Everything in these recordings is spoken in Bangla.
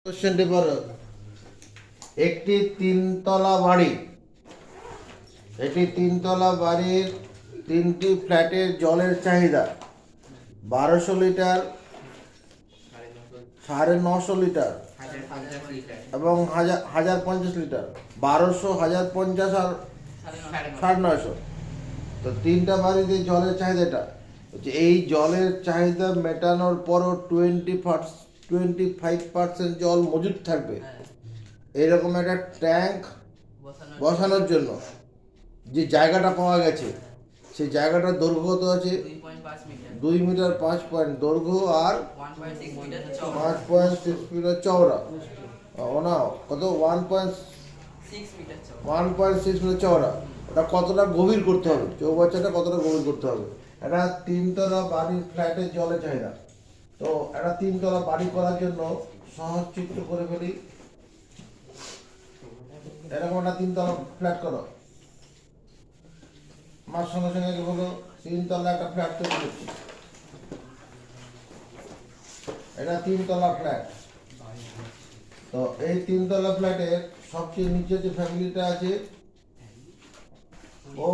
কোশ্চেনটি পড়ো। একটি তিনতলা বাড়ি, তিনতলা বাড়ির তিনটি ফ্ল্যাটের জলের চাহিদা 1200 লিটার, 950 লিটার এবং 1050 লিটার। 1200, 1050 আর 950। তো তিনটা বাড়িতে জলের চাহিদাটা হচ্ছে, এই জলের চাহিদা মেটানোর পরও 25% জল মজুদ থাকবে এরকম একটা ট্যাঙ্ক বসানোর জন্য যে জায়গাটা পাওয়া গেছে, সেই জায়গাটার দৈর্ঘ্য কত আছে? 2 মিটার 5 পয়েন্ট দৈর্ঘ্য আর 5.6 মিটার চওড়া। না, কত? 1.6 মিটার চওড়া। ওটা কতটা গভীর করতে হবে, চৌবাচ্চাটা কতটা গভীর করতে হবে? একটা তিনতলা বাড়ির ফ্ল্যাটের জলের চাহিদা। তো একটা তিনতলা বাড়ি করার জন্য সহজ চিত্র করে ফেলি। এরকম একটা তিনতলা ফ্ল্যাট করো। আমার সঙ্গে সঙ্গে বলো, তিনতলা একটা ফ্ল্যাট তৈরি করছি। এটা তিনতলা ফ্ল্যাট। তো এই তিনতলা ফ্ল্যাটের সবচেয়ে নিচে যে ফ্যামিলিটা আছে, ও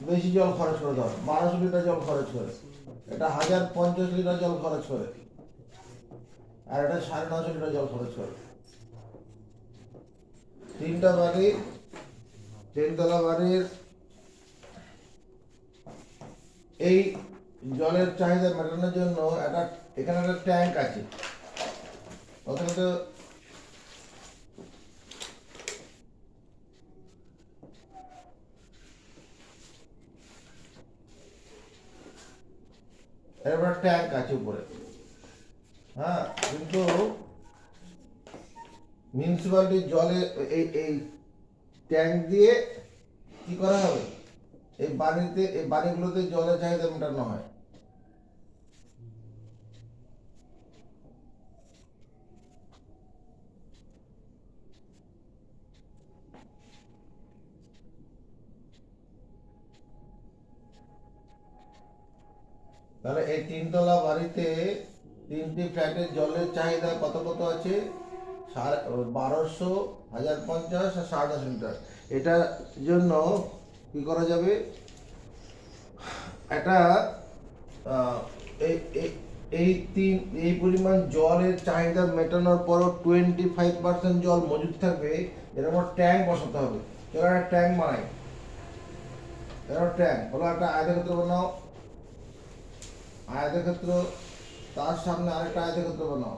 বেশি জল খরচ করে, ধর 1200 লিটার জল খরচ করে। এটা 1050 লিটার জল খরচ করে, আর এটা 950 লিটার জল খরচ করে। তিনতলা বাড়ির এই জলের চাহিদা মেটানোর জন্য এখানে একটা ট্যাঙ্ক আছে। প্রথমত এবার ট্যাঙ্ক আছে উপরে, হ্যাঁ, কিন্তু মিউনিসিপ্যালিটির জলে এই ট্যাঙ্ক দিয়ে কি করা হবে? এই বাড়িগুলোতে জলের চাহিদা মেটানো হয়। তাহলে এই তিনতলা বাড়িতে তিনটি ফ্ল্যাটের জলের চাহিদা কত কত আছে? 1200, 1050 আর 950 লিটার। এটার জন্য কি করা যাবে? এটা এই পরিমাণ জলের চাহিদা মেটানোর পরও 25% জল মজুদ থাকবে, এরকম ট্যাঙ্ক বসাতে হবে। চলো একটা ট্যাঙ্ক বানাই। ট্যাঙ্ক হলো একটা আয়তক্ষেত্র বানাও, আয়তক্ষেত্র, তার সামনে আরেকটা আয়তক্ষেত্র বানাও।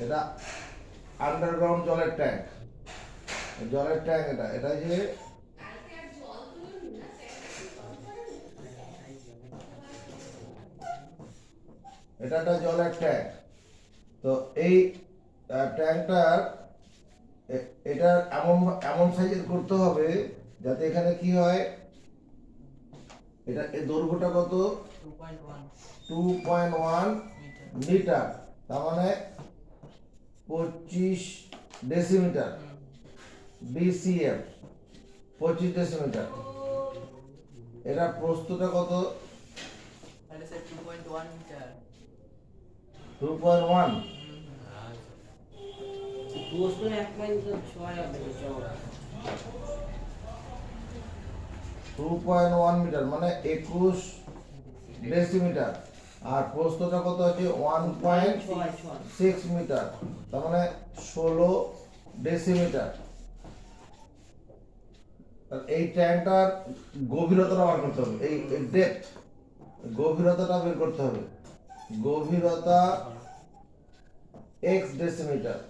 এটা আন্ডারগ্রাউন্ড জলের ট্যাঙ্ক। এটা যে এটা একটা জলের ট্যাঙ্ক। তো এই ট্যাঙ্কটার এটা এমন সাইজের করতে হবে যাতে এখানে কি হয়, এটা এর দৈর্ঘ্যটা কত? 2.1 মিটার, তার মানে 25 ডেসিমিটার, ডিসিএম 25 ডেসিমিটার। এটা প্রস্থটা কত? 2.1 মিটার। 2.1। প্রস্থ 1.6 হবে চওড়া। 2.1 মিটার মানে 21 ডেসিমিটার, আর প্রস্থটা কত আছে? 1.6 মিটার, তার মানে 16 ডেসিমিটার। এই ট্যাঙ্কটার গভীরতাটা বার করতে হবে, এই ডেপথ, গভীরতাটা বের করতে হবে। গভীরতা x ডেসিমিটার,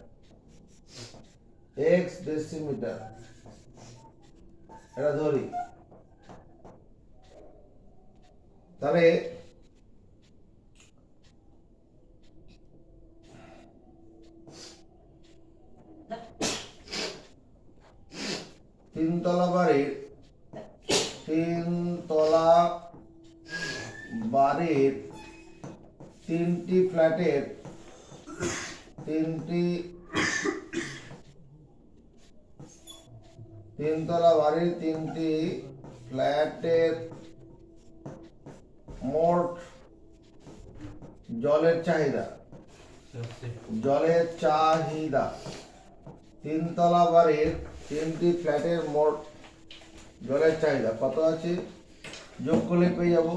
এটা ধরি। তাহলে তিনতলা বাড়ির তিনটি ফ্ল্যাটের তিনতলা বাড়ির তিনটি ফ্ল্যাটের মোট জলের চাহিদা, তিনতলা বাড়ির 3টি ফ্ল্যাটের মোট জলের চাহিদা কত আছে? যোগ করলে পেয়ে যাবো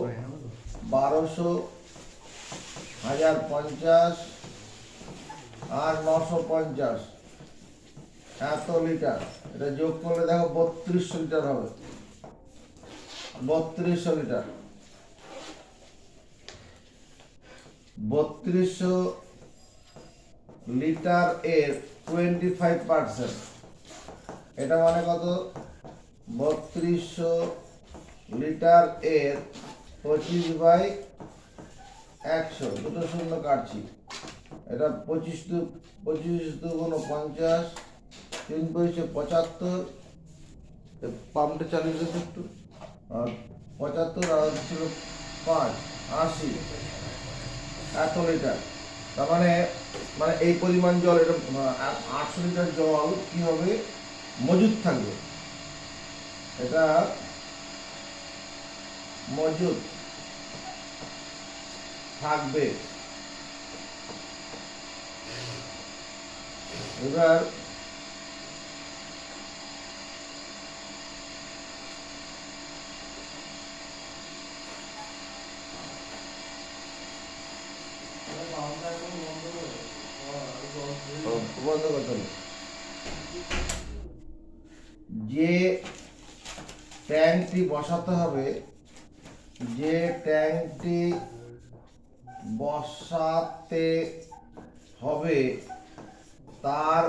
1200, 1050 আর 950 এত লিটার। এটা যোগ করলে দেখো 3200 লিটার হবে। 3200 লিটার, 3200 লিটার এর 25%। এটা মানে কত? 3200 লিটার এর 25/100, দুটো শূন্য কাটছি। এটা 25 দুগুণ 50, 3 পয়সা 75, পাম্পটা চালিয়ে দিতে একটু, আর 75 আর ছিল 5, 80 এত লিটার। তার মানে এই পরিমাণ জল, এটা 800 লিটার জল কি হবে? মজুদ থাকবে। এটা মজুদ থাকবে। এবার বন্ধ করতে হবে। যে ট্যাঙ্কটি বসাতে হবে, তার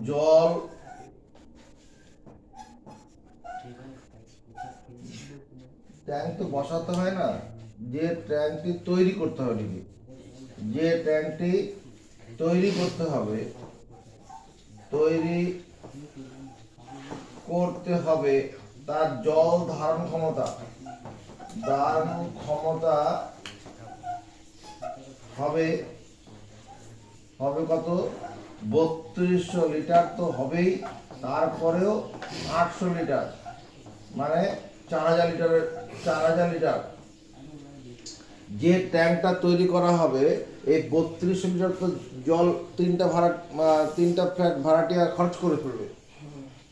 জল ট্যাঙ্ক তো বসাতে হয় না, যে ট্যাঙ্কটি তৈরি করতে হবে, যে ট্যাঙ্কটি তৈরি করতে হবে, তার জল ধারণ ক্ষমতা হবে কত? 3200 লিটার তো হবেই, তারপরেও 800 লিটার, মানে 4000 লিটার। যে ট্যাঙ্কটা তৈরি করা হবে, এই 3200 লিটার তো জল তিনটা ফ্ল্যাট ভাড়াটিয়া খরচ করে ফেলবে,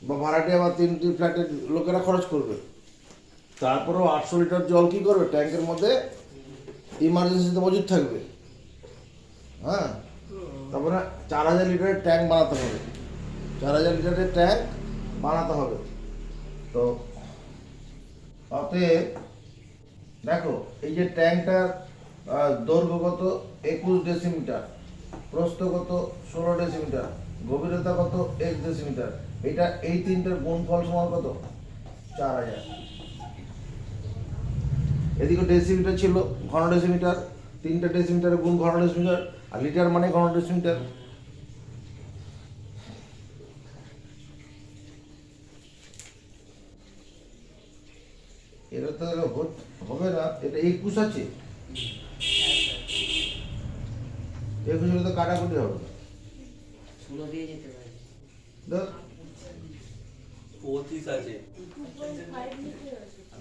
বা ভাড়াটিয়া বা 3টি ফ্ল্যাটের লোকেরা খরচ করবে। তারপরেও 800 লিটার জল কি করবে? ট্যাঙ্কের মধ্যে ইমার্জেন্সিতে মজুদ থাকবে। হ্যাঁ, তারপরে 4000 লিটারের ট্যাঙ্ক বানাতে হবে। 4000 লিটারের ট্যাঙ্ক বানাতে হবে। তো অতএব দেখো, এই যে ট্যাঙ্কটার দৈর্ঘ্য কত? 21 ডেসিমিটার, প্রস্থ কত? 16 ডেসিমিটার, গভীরতা কত? 1 ডেসিমিটার। এই তিনটার গুণফল সমান কত? 4000। এদিকে ডেসিমিটার ছিল, ঘন ডেসিমিটার, 3টা ডেসিমিটারের গুণ ঘন ডেসিমিটার, আর লিটার মানে ঘন ডেসিমিটার। এটা তো হবে না, এটা 21 আছে, 21 হলে তো কাটাকুটি হবে। ষোলো দিয়ে যেতে পারে। দেখ, 25 আছে।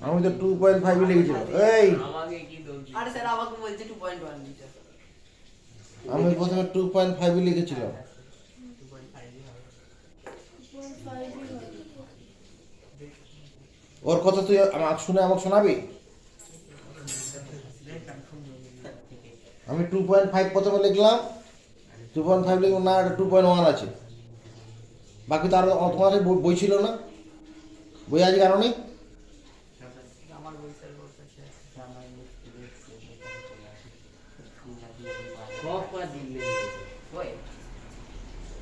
আমি তো 2.5 লিখেছিলাম। এই আমাকে কি দোষ দিই? আরে স্যার আমাকে বলছে 2.1 লিটার। আমি প্রথমে 2.5 লিখেছিলাম। 2.5 ওর কথা তুই আমাকে শোনাবি? আমি 2.5 প্রথমে লিখলাম, 2.5 লিখলাম না, এটা 2.1 আছে। বাকি তো আরো তোমার কাছে বই ছিল না? বই আজ কেন নেই? আমার বই স্যার বলছে কত দিলে ওই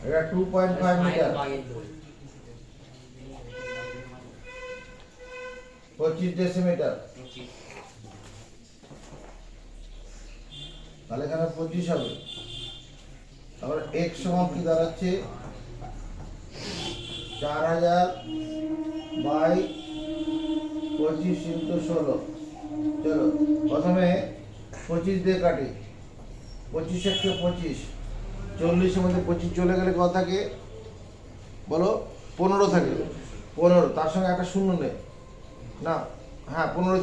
এটা 2.5 মিটার, 25 ডেসিমিটার। তাহলে এখানে 25 হবে। তারপরে এক সমান কি দাঁড়াচ্ছে? 4000 বাই 25 ইন্টু 16। চলো প্রথমে 25 দিয়ে কাটি। 25 একশো 25, 40-এর মধ্যে 25 চলে গেলে কত থাকে বলো? 15 থাকে। 15, তার সঙ্গে একটা শূন্য নেই, না, হ্যাঁ 15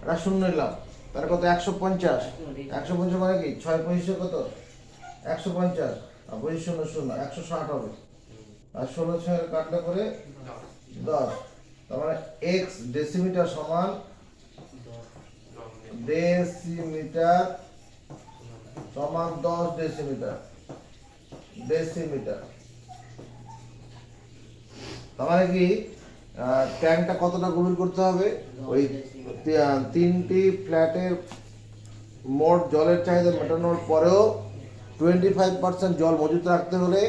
এটা শূন্য নিলাম, তার কত 150, 150 মানে কি 6 কত 150, আর 0 160 হবে, আর 16 ছয় কাটলে পরে 10, তার মানে এক্স ডেসিমিটার সমান ডেসিমিটার সমান 10 ডেসিমিটার, ডেসিমিটার। তার মানে কি ট্যাঙ্কটা কতটা গভীর করতে হবে, ওই তিনটি ফ্ল্যাটের মোট জলের চাহিদা মেটানোর পরেও 25% জল মজুত রাখতে হলে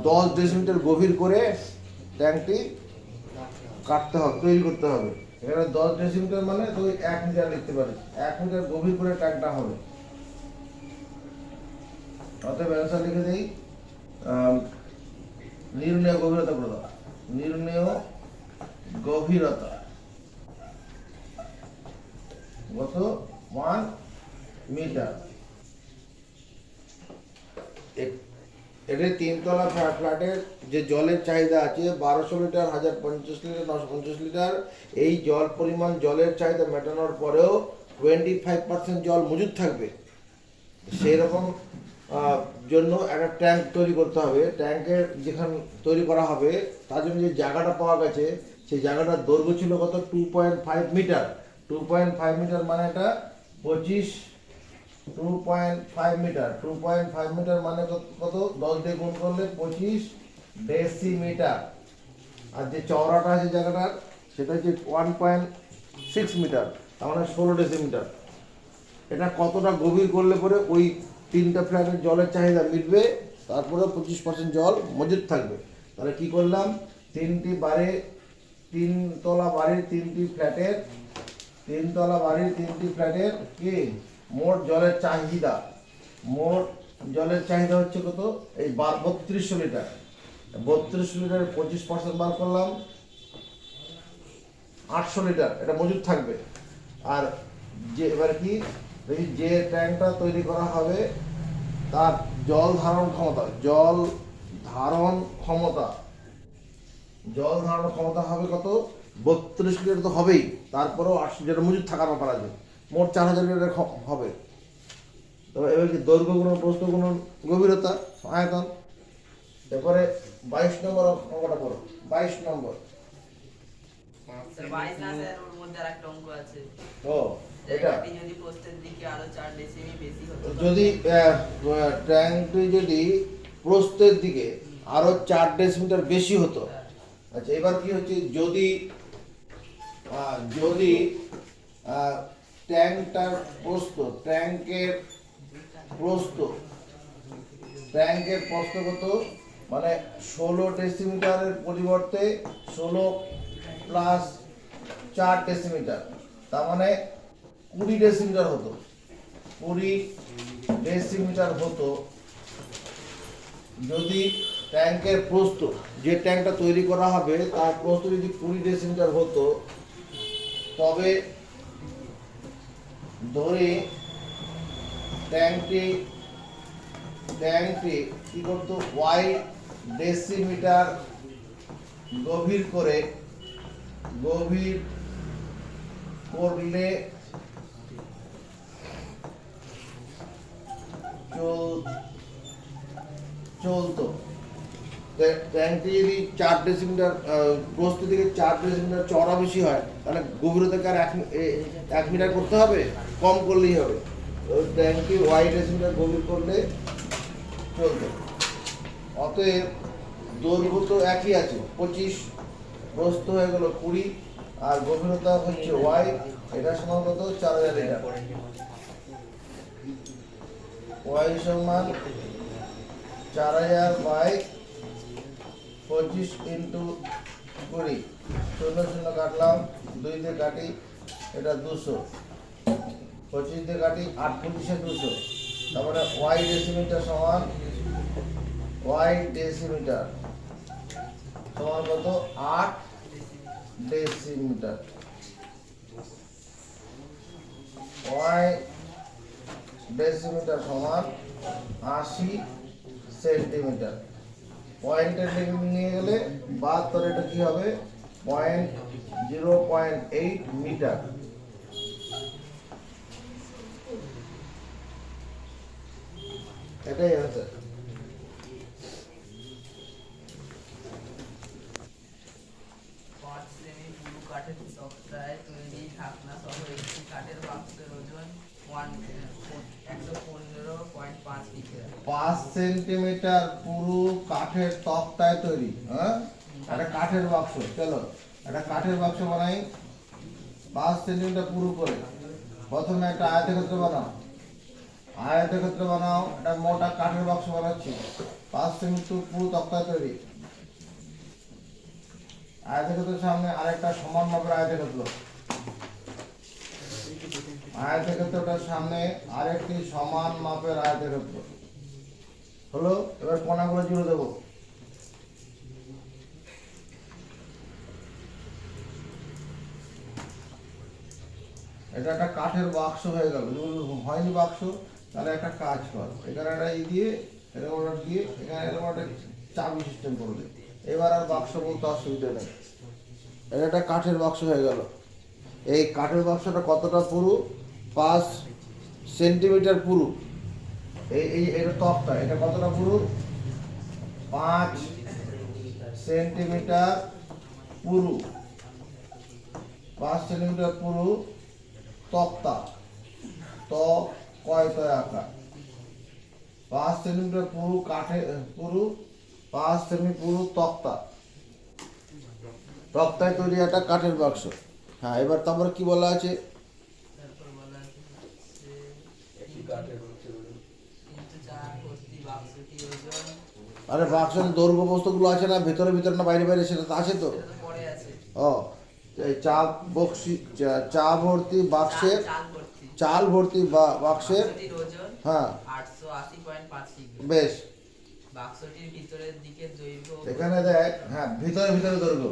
10 ডেসিমিটার গভীর করে ট্যাঙ্কটি কাটতে হবে, তৈরি করতে হবে। এখানে 10 ডেসিমিটার মানে তুই 1 মিটার লিখতে পারিস, 1 মিটার গভীর করে ট্যাঙ্কটা হবে। অতএব অ্যান্সার লিখে দিই, নির্ণয় গভীরতা করে দাও, নির্ণয় গভীরতা কত 1 মিটার। এটি 3 তলা ফ্ল্যাটের যে জলের চাহিদা আছে 1200 লিটার, 1050 লিটার, 950 লিটার, এই জল পরিমাণ জলের চাহিদা মেটানোর পরেও 25% জল মজুদ থাকবে, সেই রকম জন্য একটা ট্যাঙ্ক তৈরি করতে হবে। ট্যাঙ্কের যেখানে তৈরি করা হবে তার জন্য যে জায়গাটা পাওয়া গেছে, সেই জায়গাটার দৈর্ঘ্য ছিল কত 2.5 মিটার। 2.5 মিটার মানে এটা 2.5 মিটার, 2.5 মিটার মানে কত 10 দিয়ে গুণ করলে 25 ডেসিমিটার। আর যে চওড়াটা আছে জায়গাটার সেটা হচ্ছে 1.6 মিটার, তার মানে 16 ডেসিমিটার। এটা কতটা গভীর করলে পরে ওই তিনটা ফ্ল্যাটের জলের চাহিদা মিটবে, তারপরে 25% জল মজুদ থাকবে। তাহলে কি করলাম, তিন তলা বাড়ির তিনটি ফ্ল্যাটের কি মোট জলের চাহিদা, হচ্ছে কত এই 3200 লিটার। 3200 লিটারের 25% বার করলাম 800 লিটার, এটা মজুদ থাকবে। আর যে এবার কি দেখি যে ট্যাঙ্কটা তৈরি করা হবে তার জল ধারণ ক্ষমতা হবে কত 32 লিটার তো হবেই, তারপরেও 800 যেটা মজুদ থাকার ব্যাপার আছে, মোট 4000 লিটার হবে। তবে এবার কি দৈর্ঘ্য গুণন প্রস্থ গুণন গভীরতা আয়তন। এরপরে 22 নম্বর অঙ্কটা পড়ো, 22 নম্বর। স্যার 22 না স্যার, ওর মধ্যে আরেকটা অঙ্ক আছে। ও এটা জায়গাটি যদি প্রস্থের দিকে আরো 4 ডেসিমি বেশি হতো, যদি ট্যাঙ্কটি যদি প্রস্থের দিকে আরো 4 ডেসিমিটার বেশি হতো। আচ্ছা এবার কি হচ্ছে, যদি ট্যাঙ্কের প্রস্থ কত মানে 16 ডেসিমিটারের পরিবর্তে 16 প্লাস 4 ডেসিমিটার, তার মানে 20 ডেসিমিটার হতো, 20 ডেসিমিটার হতো। যদি ট্যাঙ্কের প্রস্থ, যে ট্যাঙ্কটা তৈরি করা হবে তার প্রস্থ যদি 20 ডেসিমিটার হতো, তবে ধরে ট্যাঙ্কটি কি করতো y ডেসিমিটার গভীর করলে চলতো। ট্যাঙ্কটি যদি 4 ডেসিমিটার প্রস্থ থেকে 4 ডেসিমিটার চওড়া বেশি হয়, তাহলে গভীরতাকে আর 1 মিটার করতে হবে, কম করলেই হবে। ট্যাঙ্কটি ওয়াই ডেসিমিটার গভীর করলে চলতো। অতএব দৈর্ঘ্য তো একই আছে 25, প্রস্থ হয়ে গেল 20, আর গভীরতা হচ্ছে ওয়াই, এটা সমান কত 4000 লিটার। ওয়াই সমান 4000 বাই 25 ইন্টু 20, 0 কাটলাম, 2 দিয়ে কাটি এটা 200, 25 দিয়ে কাটি 8 25 200, তারপরে ওয়াই ডেসিমিটার সমান কত 8 ডেসিমিটার। ওয়াই ডেসিমিটার সমান 80 সেন্টিমিটার। পয়েন্টের দিকে নিয়ে গেলে 72, এটা কি হবে 0.8 মিটার। এটাই আছে। পাঁচ সেমি পুরু কাঠের তক্তায় তৈরি ঢাকনা সহ একটি কাঠের বাক্সের ওজন 115.5 কিগ্রা। 5 সেন্টিমিটার পুরু কাঠের তক্তায় তৈরি। হ্যাঁ, একটা কাঠের বাক্স। চলো একটা কাঠের বাক্স বানাই 5 সেন্টিমিটার পুরু করে। প্রথমে একটা আয়তক্ষেত্র বানাও, আয়তক্ষেত্র বানাও। একটা মোটা কাঠের বাক্স বানাচ্ছি 5 সেন্টিমিটার পুরু তক্তায় তৈরি। আয়তক্ষেত্রের সামনে আরেকটা সমান মাপের আয়তক্ষেত্র, আয়তক্ষেত্রটার সামনে আরেকটি সমান মাপের আয়তক্ষেত্র হলো। এবার কোণাগুলো জুড়ে দেবো। এটা একটা কাঠের বাক্স হয়ে গেল। যদি হয়নি বাক্স তাহলে একটা কাজ কর, এখানে একটা দিয়ে এরকম একটা দিয়ে এখানে এরকম একটা চাবি সিস্টেম করবে। এবার আর বাক্স বলতে অসুবিধা নেই। এটা একটা কাঠের বাক্স হয়ে গেল। এই কাঠের বাক্সটা কতটা পুরু? 5 সেন্টিমিটার পুরু। এটা তক্তা, এটা কতটা পুরু? 5 সেন্টিমিটার পুরু। 5 সেন্টিমিটার পুরু তক্তা। কয়ত আকার 5 সেন্টিমিটার পুরু কাঠে পুরু 5 সেমি পুরু তক্তা, তক্তায় তৈরি একটা কাঠের বাক্স। হ্যাঁ, এবার তারপরে কি বলা আছে? তারপর বলা আছে হচ্ছে একটি কাঠের বাক্সের ওজন 304 ভর্তি বাক্সটি ওজন, আরে বাক্সের দৈর্ঘ্য বস্তুগুলো আছে না, ভেতরে ভিতরে না বাইরে বাইরে, সেটা তো আছে তো। এটা তো পরে আছে। ও, এই চা ভর্তি বাক্সের চাল ভর্তি বাক্সের, বাক্সটির ওজন হ্যাঁ 880.5 কিগ্রা। বেশ। বাক্সটির ভিতরের দিকে দৈর্ঘ্য এখানে দেখ, হ্যাঁ ভিতরে ভিতরে দৈর্ঘ্য।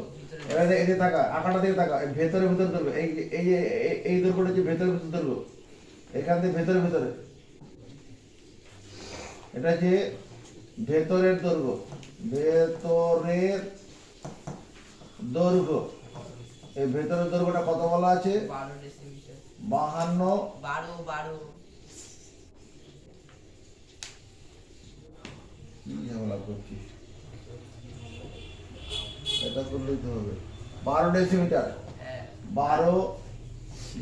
এবারে এই যে তাকা, আঁকাটা দিকে তাকা, এই ভেতরে ভিতরে দৈর্ঘ্য, এই যে এই দৈর্ঘ্যটা যে ভেতরে ভিতরে দৈর্ঘ্য, এখান থেকে ভেতরে ভিতরে, এটা যে ভেতরের দৈর্ঘ্য, ভেতরের দৈর্ঘ্য। এই ভেতরের দৈর্ঘ্যটা কত বলা আছে? 12 ডেসিমিটার। 52। 12 কি ঝামেলা করছিস? এটা করলেই তো হবে। 12 ডেসিমিটার, হ্যাঁ 12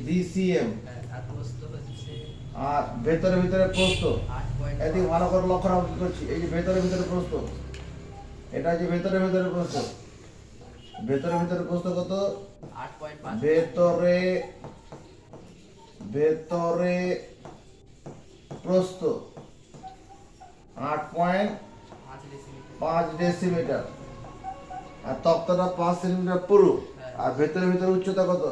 ডিসিএম। হ্যাঁ। আর প্রস্থ হচ্ছে আর ভেতরে ভিতরে প্রস্থ, 8.5। এদিকে ভালো করে লক্ষ্য রাখো কি করছি। এই যে ভেতরে ভিতরে প্রস্থ, এটা যে ভেতরে ভিতরে প্রস্থ, ভেতরে ভিতরে প্রস্থ কত? 8.5। ভেতরে ভেতরে প্রস্থ 8.5 ডেসিমিটার। আর তক্তাটা 5 সেন্টিমিটার পুরু। আর ভেতরে ভিতরে উচ্চতা কত?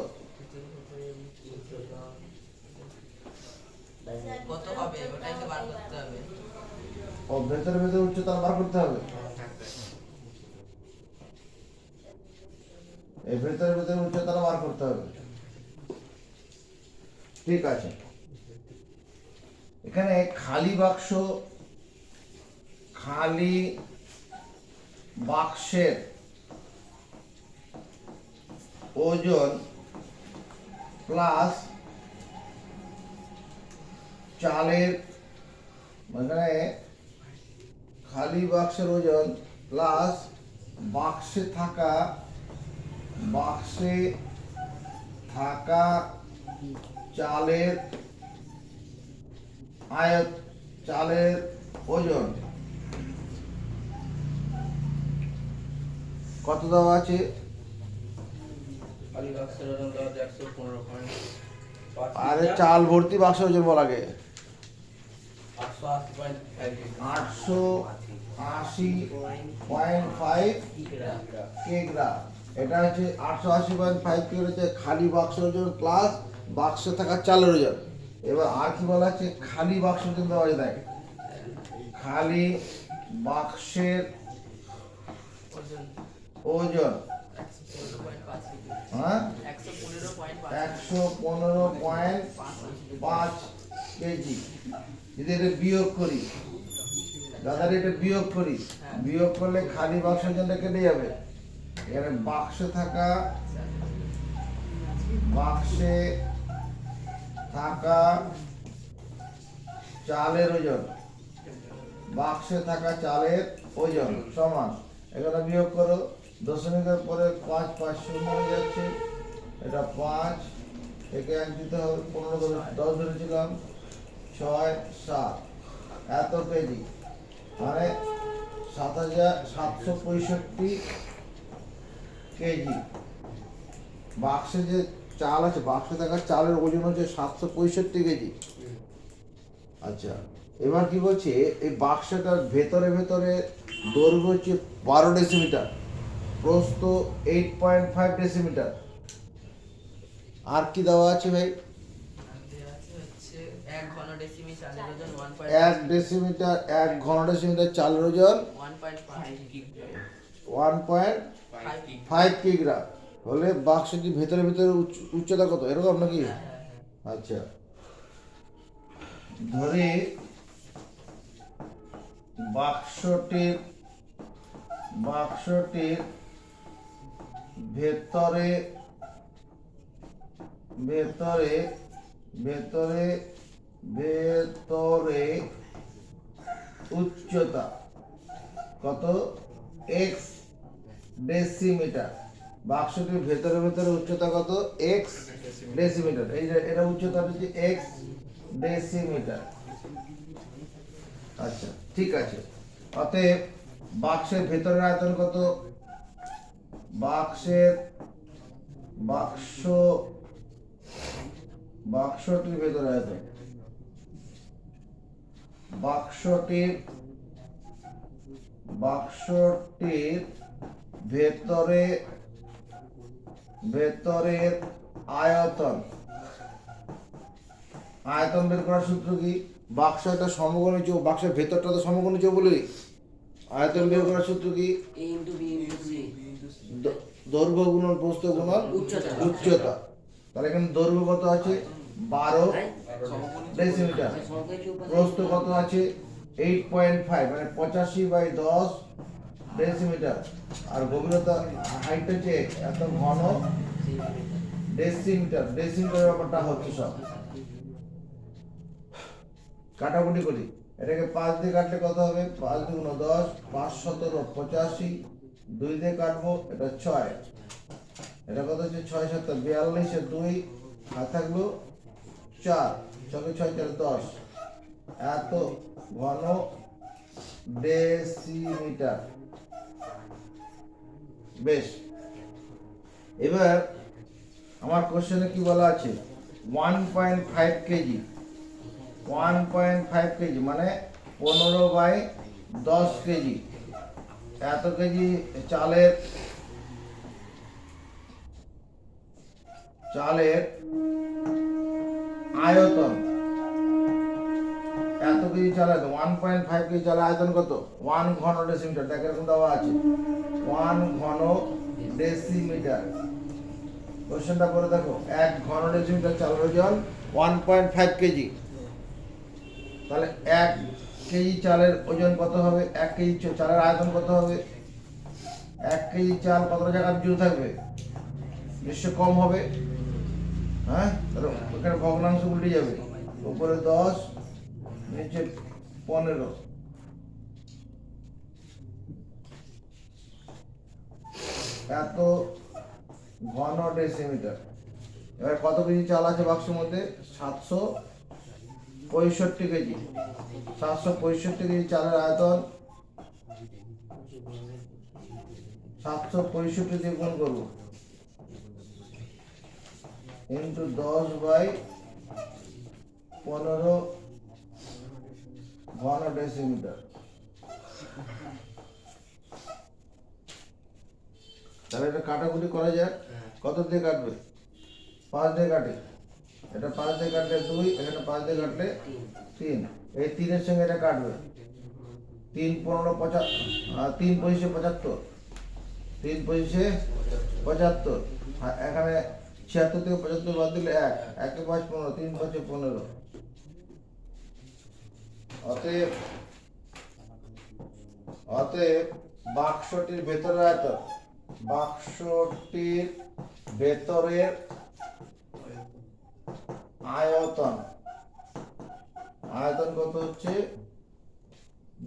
কত হবে ওটাই তো বার করতে হবে। ও, ভেতরে ভিতরে উচ্চতা বার করতে হবে। এই ভেতরে ভিতরে উচ্চতা বার করতে হবে। ঠিক আছে। এখানে খালি বাক্সের ওজন প্লাস চালের, মানে খালি বাক্সের ওজন প্লাস বাক্সে থাকা চালের চালের ওজন কত দেওয়া আছে? খালি বাক্সের ওজন দেওয়া আছে 115.5 আরে চাল ভর্তি বাক্সের ওজন বলা আগে। 880.5 880.5 কেগ্রা। এটা হচ্ছে 880.5 কেগ্রা হচ্ছে খালি বাক্সের ওজন প্লাস বাক্সে থাকা চালের ওজন। এবার আর কি বলা আছে? খালি বাক্সের ওজন দেওয়া আছে। দেখ, খালি বাক্সের ওজন, 115.5 হ্যাঁ 115.5 115.5 কেজি। যদি এটা বিয়োগ করি, দাদা এটা বিয়োগ করি, বিয়োগ করলে খালি বাক্সের ওজনটা কেটে যাবে। এখানে বাক্সে থাকা বাক্সে থাকা চালের ওজন, বাক্সে থাকা চালের ওজন সমান, এখানে বিয়োগ করো, দশমিকের পরে 5 5 শূন্য হয়ে যাচ্ছে, এটা 5 একে 1 দিতে হবে, 15 ধরে 10 ধরেছিলাম, 6 7 এত কেজি, মানে 7765 কেজি। বাক্সে যে চাল আছে, বাক্সে থাকা চালের ওজন হচ্ছে 765 কেজি। আচ্ছা, এবার কি বলছে, এই বাক্সটার ভেতরে ভেতরে দৈর্ঘ্য হচ্ছে 12 ডেসিমিটার, প্রস্থ 8.5 ডেসিমিটার। আর কি দেওয়া আছে ভাই? আর দেয়া আছে হচ্ছে 1 ঘন ডেসিমি চালের ওজন 1 ডেসিমিটার, 1 ঘন ডেসিমিটার চালের ওজন 1.5 কিগ্রা হলে বাক্সটি ভেতরে ভেতরে উচ্চতা কত, এরকম নাকি? আচ্ছা, ধরে বাক্সটির ভেতরে ভেতরে ভেতরে ভেতরে উচ্চতা কত? x decimetre. বাক্সটির ভেতরে ভেতরে উচ্চতা কত? x decimetre. এই যে এটা উচ্চতা হচ্ছে x ডেসিমিটার। আচ্ছা, ঠিক আছে। অতএব বাক্সের ভেতরের আয়তন কত? বাক্সটির ভেতরে আয়তন, বাক্সটির ভেতরের আয়তন বের করার সূত্র কি? বাক্স একটা সমকোণী চৌক, বাক্সের ভেতরটা তো সমকোণী চৌক বলি। আয়তন বের করার সূত্র কি? দৈর্ঘ্য গুণন প্রস্থ গুণন উচ্চতা। তাহলে এখানে দৈর্ঘ্য কত আছে? 12 ডেসিমিটার। প্রস্থ কত আছে? 8.5, মানে 85/10 ডেসিমিটার। আর গভীরতা, হাইট হচ্ছে এত ঘন ডেসিমিটার। ডেসিমিটার ব্যাপারটা হচ্ছে সব। কাটাকুটি করি, এটাকে 5 দিয়ে কাটলে কত হবে? 5 × 10, 5 17 85, 2 দিয়ে কাটবো, এটা 6, এটা কত হচ্ছে? 6 7 42, 2 হাত থাকলো 4, 6 6 4 10, এত ঘন ডেসিমিটার। বেশ, এবার আমার কোশ্চেনে কি বলা আছে? 1.5 কেজি, 1.5 কেজি মানে 15/10 কেজি। এত কেজি চালের আয়তন, এত কেজি চালের 1.5 কেজি চালের আয়তন কত? 1 ঘন ডেসিমিটার। দেখ এরকম দেওয়া আছে 1 ঘন ডেসিমিটার। কোশ্চেনটা করে দেখো, 1 ঘন ডেসিমিটার চালের ওজন 1.5 কেজি। তাহলে 1 কেজি চালের ওজন কত হবে? 1 কেজি চালের আয়তন কত হবে? 1 কেজি চাল কতটা জায়গা জুড়ে থাকবে? নিশ্চয় কম হবে। হ্যাঁ, তাহলে ওখানে ভগ্নাংশ উল্টে যাবে, উপরে 10 নিচে 15। এত ঘন ডেসিমিটার। এবার কত কেজি চাল আছে বাক্সের মধ্যে? 765 কেজি। 765 কেজি চালের আয়তন 765 দিয়ে গুণ করবো, ইন্টু 10/15 ঘন ডেসিমিটার। তাহলে এটা কাটাকুটি করা যায়। কত দিয়ে কাটবে? 5 দিয়ে কাটে, এটা 5 দিয়ে কাটলে 2, এখানে 5 দিয়ে কাটলে 3, এই 3 এর সঙ্গে এটা কাটবে। 3 15 75, 3 পয়সে 75, 3 পয়সে 75। আর এখানে 76 থেকে 75 বাদ দিলে 1, 1 কে 5 15, 3 5 15। অতএব বাক্সটির ভেতরের আয়তন বাক্সটির ভেতরের আয়তন আয়তন কত হচ্ছে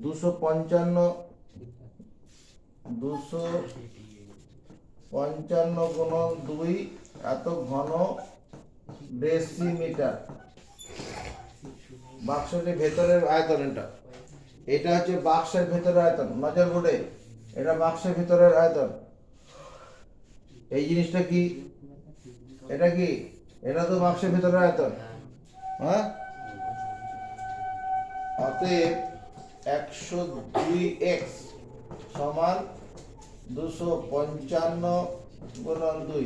255 গুণন 2 এত ঘন ডেসিমিটার। বাক্সটির ভেতরের আয়তন এটা হচ্ছে বাক্সের ভেতরের আয়তন। নজর বোর্ডে এটা বাক্সের ভেতরের আয়তন। এই জিনিসটা কি? এটা কি? এটা তো বাক্সের ভেতরের আয়তন। হ্যাঁ, অতএব 102x সমান 255 গুণন 2।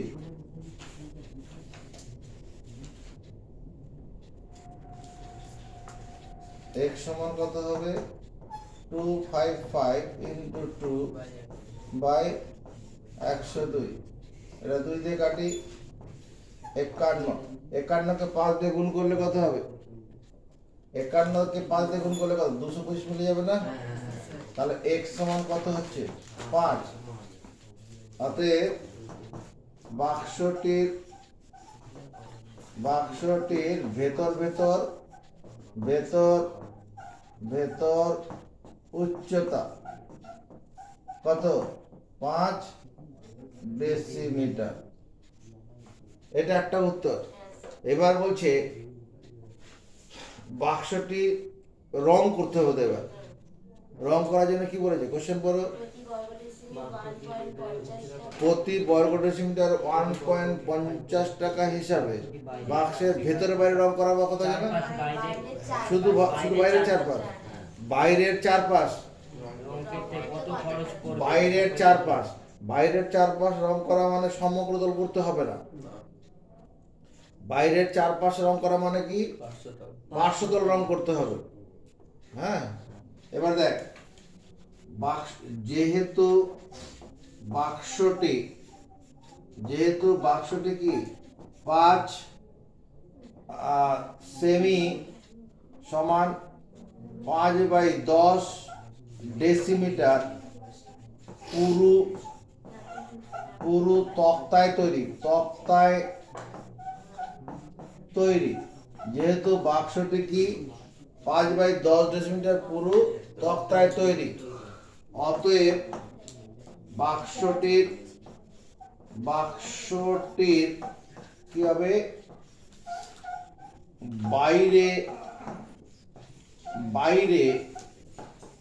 x সমান কত হবে? 255 ইন্টু 2 বাই 102। এটা 2 দিয়ে কাটি 51। 51 কে 5 দিয়ে গুণ করলে কত হবে? 51 কে 5 দিয়ে গুণ করলে কত? 225 মিলে যাবে না? তাহলে x সমান কত হচ্ছে? 5। অতএব বাক্সটির ভেতর উচ্চতা কত? 5 ডেসিমিটার। এটা একটা উত্তর। এবার বলছে বাক্সটি রং করতে হবে। এবার রং করার জন্য কি বলেছে? কোশ্চেন পড়ো। প্রতি বর্গ ডেসিমিটার 1.50 টাকা হিসাবে বাক্সের ভেতরে বাইরে রং করাবো কত জানো? শুধু বাইরের চারপাশ। বাইরের চারপাশ রং করা মানে সমগ্র দল করতে হবে না। বাইরের চারপাশ রং করা মানে কি? পার্শ্বতল রং করতে হবে। হ্যাঁ, এবার দেখ, যেহেতু বাক্সটি কি 5 সেমি সমান 5/10 ডেসিমিটার পুরু তক্তায় তৈরি। যেহেতু বাক্সটি কি 5/10 ডেসিমিটার পুরু তক্তায় তৈরি, অতএব বাক্সটির কি হবে?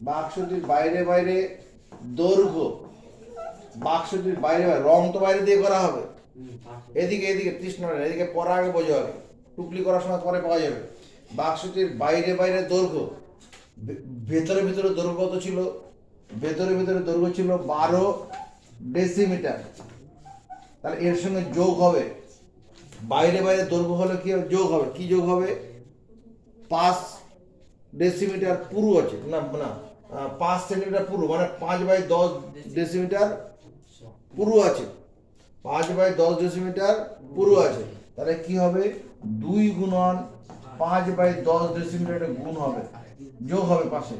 বাক্সটির বাইরে দৈর্ঘ্য, বাক্সটির বাইরে রং তো বাইরে দিয়ে করা হবে। এদিকে 30 নম্বর, এদিকে পরে আগে বোঝা হবে, টুকলি করার সময় পরে পাওয়া যাবে। বাক্সটির বাইরে দৈর্ঘ্য, ভেতরে দৈর্ঘ্য কত ছিল? ভেতরে দৈর্ঘ্য ছিল 12 ডেসিমিটার। তাহলে এর সঙ্গে যোগ হবে, বাইরে দৈর্ঘ্য হলে কি যোগ হবে? কি যোগ হবে? 5 ডেসিমিটার পুরু আছে না 5 সেন্টিমিটার পুরু, মানে 5/10 ডেসিমিটার পুরু আছে। 5/10 ডেসিমিটার পুরু আছে। তাহলে কি হবে? 2 গুণন 5/10 ডেসিমিটার গুণ হবে, যোগ হবে পাশে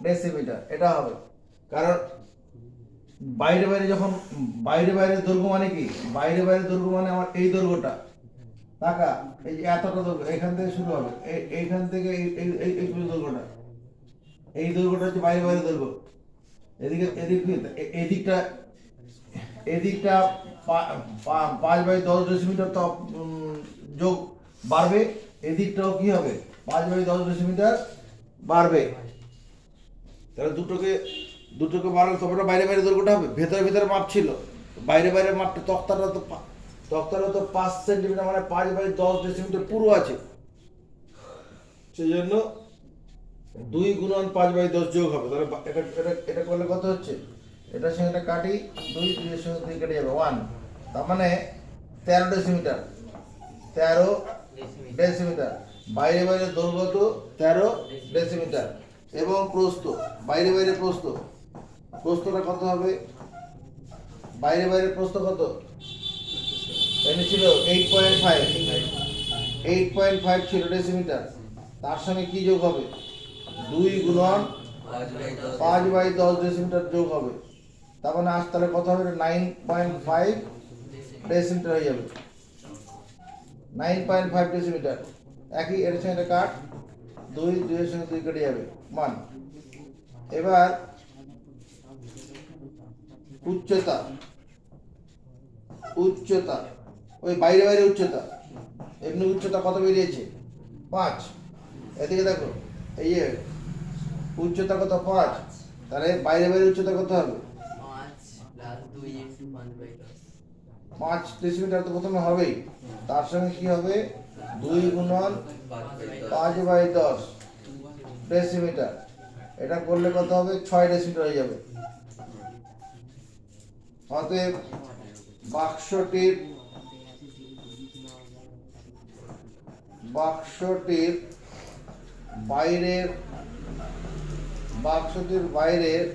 ডেসিমিটার। এটা হবে কারণ বাইরে যখন বাইরে দৈর্ঘ্য মানে কি? বাইরে দৈর্ঘ্য মানে আমার এই দৈর্ঘ্যটা, টাকা এই যে এতটা দৈর্ঘ্য, এখান থেকে শুরু হবে, এইখান থেকে এই দৈর্ঘ্যটা, এই দৈর্ঘ্যটা হচ্ছে বাইরে দৈর্ঘ্য। এদিকটা 5/10 ডেসিমিটার তো যোগ বাড়বে, এদিকটাও কি হবে? 5/10 ডেসিমিটার বাড়বে। তাহলে দুটোকে বাড়ালে তবে বাইরে দৈর্ঘ্যটা হবে। ভেতরে মাপ ছিল, বাইরে মাপটা তক্তাটা তো 5 সেন্টিমিটার, মানে 5/10 ডেসিমিটার পুরো আছে। সেই জন্য 2 গুণন 5/10 যোগ হবে। তাহলে এটা করলে কত হচ্ছে? এটার সঙ্গে এটা কাটি, 2 এর সঙ্গে 2 কেটে যাবে 1, তার মানে 13 ডেসিমিটার। 13 ডেসিমিটার। বাইরে দৈর্ঘ্য তো 13 ডেসিমিটার এবং প্রস্থ, বাইরে প্রস্থটা কত হবে? বাইরে প্রস্থ কত? এখানে ছিল 8.5 ছিল ডেসিমিটার। তার সঙ্গে কি যোগ হবে? 2 গুণন 5/10 ডেসিমিটার যোগ হবে, তার মানে আজ তাহলে কত হবে? 9.5 ডেসিমিটার হয়ে যাবে। 9.5 ডেসিমিটার। একই এর সঙ্গে কাট, 2 এর সঙ্গে 2 কেটে যাবে মান। এবার উচ্চতা, উচ্চতা ওই বাইরে বাইরে উচ্চতা, এমনি উচ্চতা কত বেরিয়েছে? 5। এদিকে দেখো, এই যে উচ্চতা কত? 5। তাহলে বাইরে বাইরে উচ্চতা কত হবে? 5 ডেসিমিটার তো প্রথমে হবেই, তার সঙ্গে কি হবে? 2 গুণন 5/10 ডেসিমিটার। এটা করলে কত হবে? 6 ডেসিমিটার হয়ে যাবে। অতএব বাক্সটির বাইরের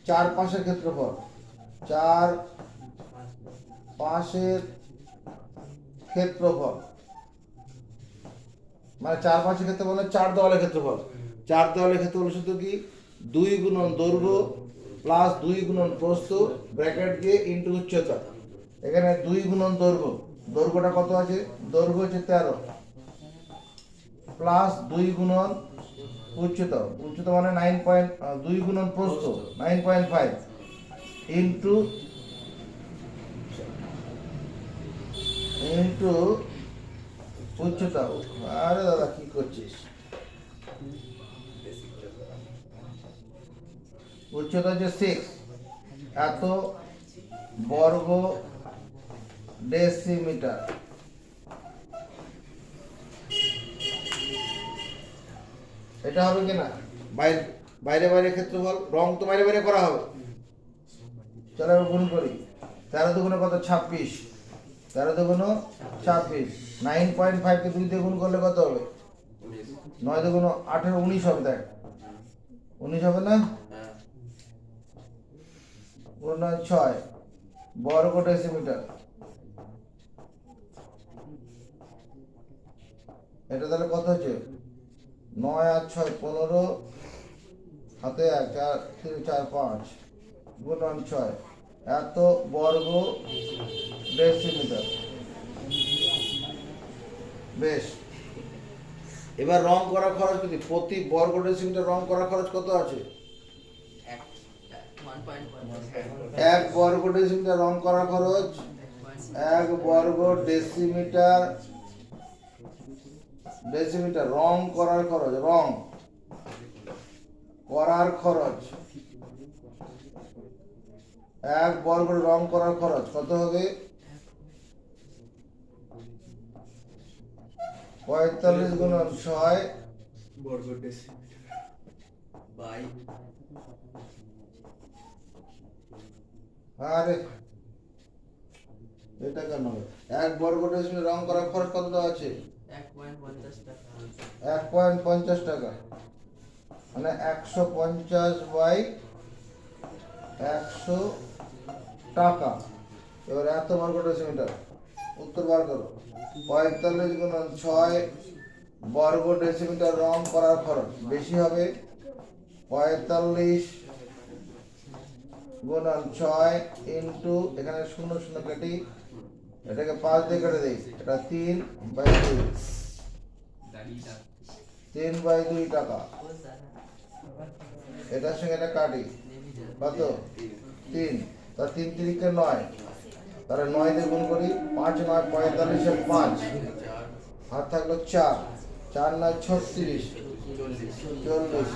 চারপাশের ক্ষেত্রফল, মানে চারপাশের ক্ষেত্রফল মানে 4 দেওয়ালের ক্ষেত্রফল। 4 দেওয়ালের ক্ষেত্রফল শুধু কি 2 গুণন দৈর্ঘ্য প্লাস 2 গুণন প্রস্থ ব্র্যাকেট দিয়ে ইনটু উচ্চতা। এখানে 2 গুণন দৈর্ঘ্য, দৈর্ঘ্যটা কত আছে? দৈর্ঘ্য হচ্ছে 13 প্লাস 2 গুণন উচ্চতা, উচ্চতা মানে 2 গুণন প্রস্থ 9.5 ইনটু উচ্চতা। আরে দাদা কি করছিস? উচ্চতা হচ্ছে 6 এত বর্গ ডেসিমিটার। এটা হবে কিনা? বাইরে বাইরে বাইরে ক্ষেত্রফল, রং তো বাইরে বাইরে করা হবে। চলো এবার গুণ করি। 13 দুগুণে কত? 26। 13 দুগুণ 26। 9.5 কে 2 দিয়ে গুণ করলে কত হবে? 9 দুগুণ 18, 19 হবে। দেখ 19 হবে না? 6 বর্গ ডেসিমিটার। এটা তাহলে কত হচ্ছে? 9 আর 6 15, হাতে 1 4 3 4 5 গুণন 6 এত বর্গ ডেসিমিটার। বেশ, এবার রং করা খরচ কি? প্রতি বর্গ ডেসিমিটার রং করা খরচ কত আছে? 1 বর্গ ডেসিমিটার রং করা খরচ, 1 বর্গ ডেসিমিটার রং করার খরচ, রং করার খরচ 1 বর্গ রং করার খরচ কত হবে? 45 গুণন 6 বর্গ ডেসিমিটার বাই। আরে এটা কেন হবে? 1 বর্গ ডেসিমিটার রং করার খরচ কত আছে? 1.50 টাকা। মানে 150/100 টাকা। এবার এত বর্গ ডেসিমিটার, উত্তর বার করো। 45 গুণন 6 বর্গ ডেসিমিটার রং করার খরচ বেশি হবে। 45 গুণন 6 ইন্টু, এখানে 0 0 কেটে এটাকে 5 দিয়ে কেটে দেই, এটা 3/2, 3/2 টাকা। এটার সঙ্গে এটা কাটি, কত? 3। তা 3 3 9, তাহলে 9 দিয়ে গুণ করি। 5 9 45 এর 5 হাত থাকলো 4, 4 9 36 40,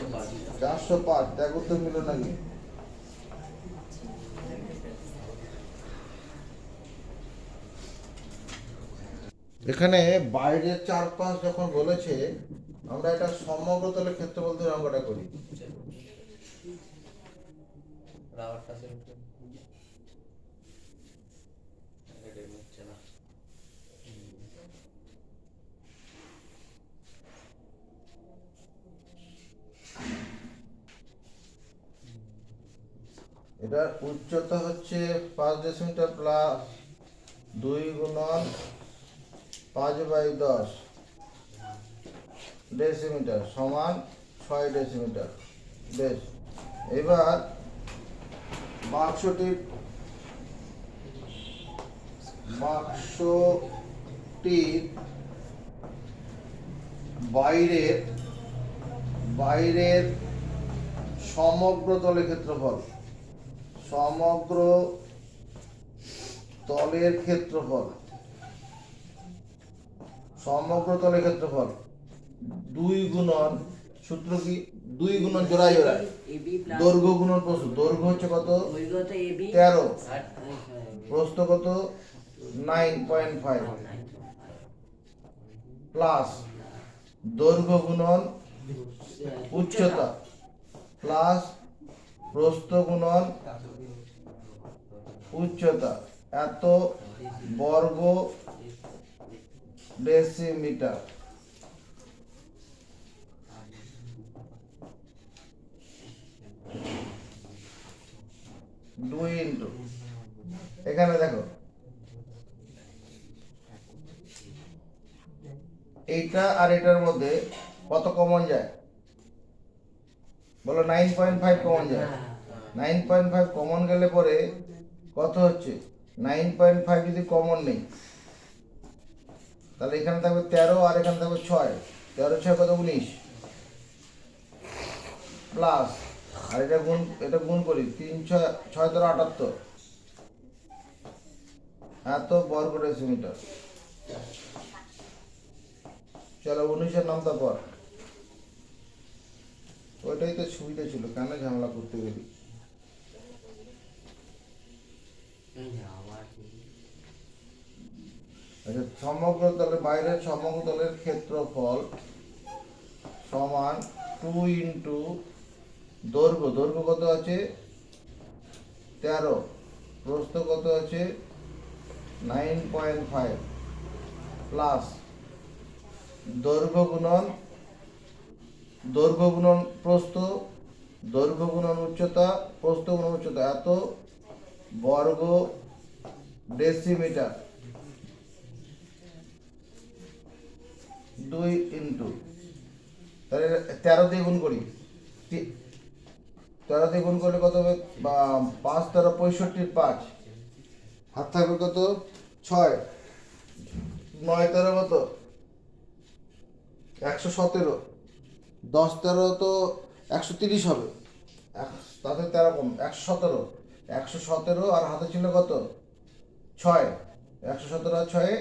405। দেখ উত্তর মিলো নাকি? এখানে বাইরের চারপাশ যখন বলেছে, আমরা এটা সমগ্র তলের ক্ষেত্রফল দিয়ে অঙ্কটা করি। রাবারটা সেট এটা হচ্ছে না। এটার উচ্চতা হচ্ছে 5 ডেসিমিটার প্লাস 2 গুণন 5/10 ডেসিমিটার সমান 6 ডেসিমিটার। বেশ, এবার বাক্সটির বাইরের সমগ্র তলের ক্ষেত্রফল, সমগ্র তলের ক্ষেত্রফল, সমগ্র তলের ক্ষেত্রফল 2 গুণন, সূত্র কি 2 গুণন জোড়ায় জোড়ায় এবি প্লাস দৈর্ঘ্য গুণন প্রস্থ। দৈর্ঘ্য হচ্ছে কত? দৈর্ঘ্য তো এবি 13, আর প্রস্থ কত? 9.5 প্লাস দৈর্ঘ্য গুণন উচ্চতা প্লাস প্রস্থ গুণন উচ্চতা এত বর্গ ডেসিমিটার। দুই ইন্টু, এখানে দেখো এইটা আর এটার মধ্যে কত কমন যায়? বলো 9.5 কমন যায়। 9.5 কমন গেলে পরে কত হচ্ছে? 9.5 যদি কমন নেই তাহলে এখানে থাকবে 13 আর এখানে থাকবে 6। 13 6 কত? 19 প্লাস আর এটা গুণ করি 3 6 6 13 78 এত বর্গ ডেসিমিটার। চলো 19 এর নামটা পর, ওইটাই তো সুবিধা ছিল, কেন ঝামেলা করতে গেলি? আচ্ছা, সমগ্র তলের বাইরের সমগ্র তলের ক্ষেত্রফল সমান 2 ইন্টু দৈর্ঘ্য। দৈর্ঘ্য কত আছে? 13, প্রস্থ কত আছে? 9.5 প্লাস দৈর্ঘ্য গুণন প্রস্থ, দৈর্ঘ্য গুণন উচ্চতা, প্রস্থ গুণন উচ্চতা এত বর্গ ডেসিমিটার। 2 ইন্টু, তাহলে 13 দিয়ে গুণ করি, 13 দিয়ে গুণ করলে কত হবে? 5 13 65, 5 হাত থাকবে কত? 6, 9 13 কত? 117, 10 13 তো 130 হবে, তাতে 13 কম 117, 117 আর হাতে ছিল কত? 6, 117 আর 6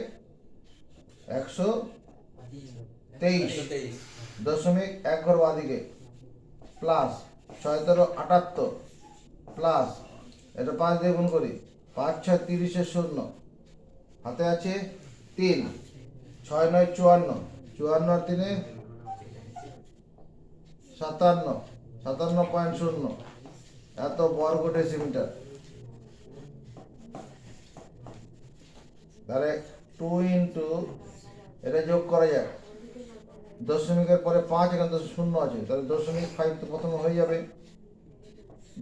123 দশমিক 1 ঘর বাদিকে প্লাস 6 13 78 প্লাস এটা 5 দিয়ে গুণ করি, 5 6 30 0, হাতে আছে 3, 6 9 54, 54 আর 3 57, 57.0 এত বর্গ ডেসিমিটার। তাহলে 2 ইন্টু, এটা যোগ করা যায়, দশমিকের পরে 5, এখানে তো 0 আছে, তাহলে 0.5 তো প্রথমে হয়ে যাবে।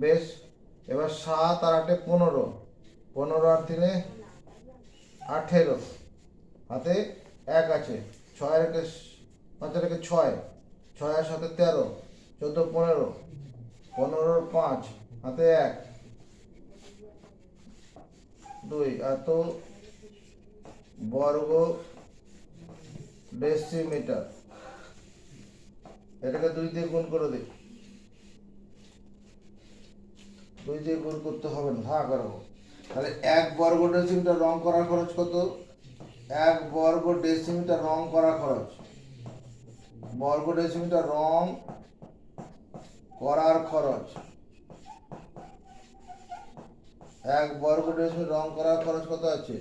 বেশ, এবার 7 আর 8 15, 15 আর 3 18, হাতে 1 আছে, 6 আর 1 5 আর 1 6, 6 আর 7 13, 14 15, 15 আর 5 হাতে 1 2 এত বর্গ ডেসিমিটার। এটাকে 2 দিয়ে গুণ করে দিই, 2 দিয়ে গুণ করতে হবে না, ভাগ করবো। তাহলে 1 বর্গ ডেসিমিটার রং করার খরচ কত? 1 বর্গ ডেসিমিটার রং করার খরচ, বর্গ ডেসিমিটার রং করার খরচ, 1 বর্গ ডেসিমিটার রং করার খরচ কত আছে?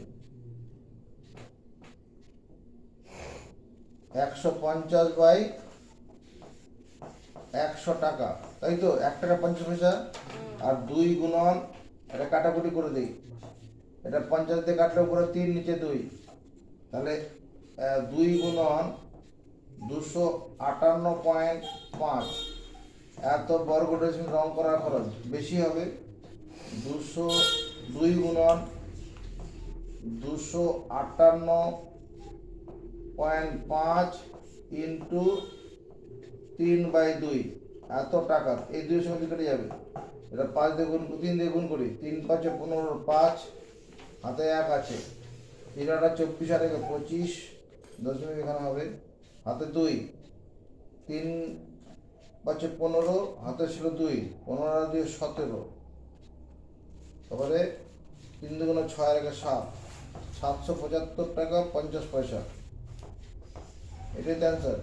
150/100 টাকা, তাই তো? 1 টাকা 50 পয়সা। আর 2 গুণন, এটা কাটাকুটি করে দিই, এটা 50 দিয়ে কাটলে উপরে 3 নিচে 2, তাহলে 2 গুণন 258.5 এত বর্গ ডেসিমিটার রং করার খরচ। বেশি হবে, 2 গুণন 258.5 ইন্টু 3/2 এত টাকা, এই 2 সঙ্গে কেটে যাবে। এটা 5 দিয়ে গুণ 3 দিয়ে গুণ করি, 3 5 15, 5 হাতে 1 আছে, 3 8 24 আর 1 25, দশমিক এখানে হবে, হাতে 2, 3 5 15, হাতে ছিল 2, 15 আর 2 17, তারপরে 3 2 6 আর 1 7, 775 টাকা 50 পয়সা। এটাই তো অ্যান্সার।